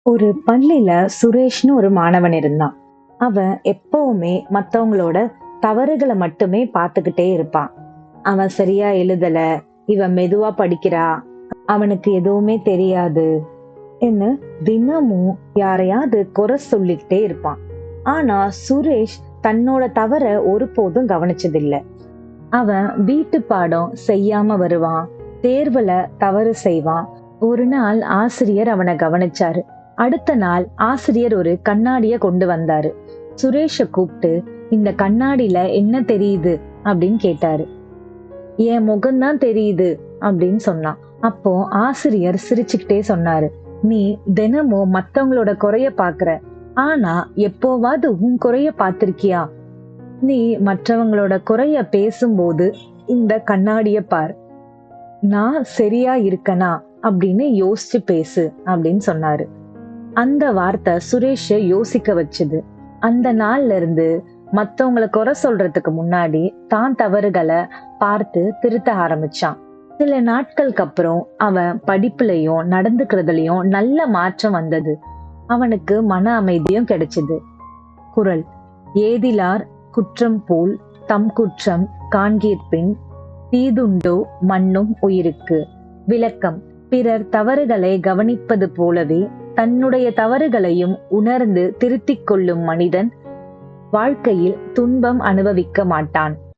ஒரு பள்ளியில சுரேஷ்னு ஒரு மாணவன் இருந்தான். அவன் எப்பவுமே மத்தவங்களோட தவறுகளை மட்டுமே பார்த்துக்கிட்டே இருப்பான். அவன் சரியா எழுதல, இவன் மெதுவா படிக்கிறா, அவனுக்கு எதுவுமே தெரியாது என்ன தினமும் யாரையாவது குறை சொல்லிக்கிட்டே இருப்பான். ஆனா சுரேஷ் தன்னோட தவற ஒருபோதும் கவனிச்சதில்ல. அவன் வீட்டு பாடம் செய்யாம வருவான், தேர்வுல தவறு செய்வான். ஒரு நாள் ஆசிரியர் அவனை கவனிச்சாரு. அடுத்த நாள் ஆசிரியர் ஒரு கண்ணாடிய கொண்டு வந்தாரு. சுரேஷ கூப்பிட்டு, இந்த கண்ணாடியில என்ன தெரியுது அப்படின்னு கேட்டாரு. என் முகம்தான் தெரியுது அப்படின்னு சொன்னான். அப்போ ஆசிரியர் சிரிச்சுக்கிட்டே சொன்னாரு, நீ தினமும் மத்தவங்களோட குறைய பாக்குற, ஆனா எப்போவாவது உன் குறைய பார்த்திருக்கியா? நீ மற்றவங்களோட குறைய பேசும்போது இந்த கண்ணாடிய பார். நான் சரியா இருக்கனா அப்படின்னு யோசிச்சு பேசு அப்படின்னு சொன்னாரு. அந்த வார்த்தை சுரேஷ யோசிக்க வச்சுது. அந்த நாள்ல இருந்து மத்தவங்களை குறை சொல்றதுக்கு முன்னாடி தான் தவறுகளை பார்த்து திருத்த ஆரம்பிச்சான். சில நாட்களுக்கு அப்புறம் அவன் படிப்புலயும் நடந்துக்கிறதுலயும் நல்ல மாற்றம் வந்தது. அவனுக்கு மன அமைதியும் கிடைச்சது. குறள்: ஏதிலார் குற்றம் போல் தம் குற்றம் காண்கீர்ப்பின் தீதுண்டோ மண்ணும் உயிருக்கு. விளக்கம்: பிறர் தவறுகளை கவனிப்பது போலவே தன்னுடைய தவறுகளையும் உணர்ந்து திருத்திக் கொள்ளும் மனிதன் வாழ்க்கையில் துன்பம் அனுபவிக்க மாட்டான்.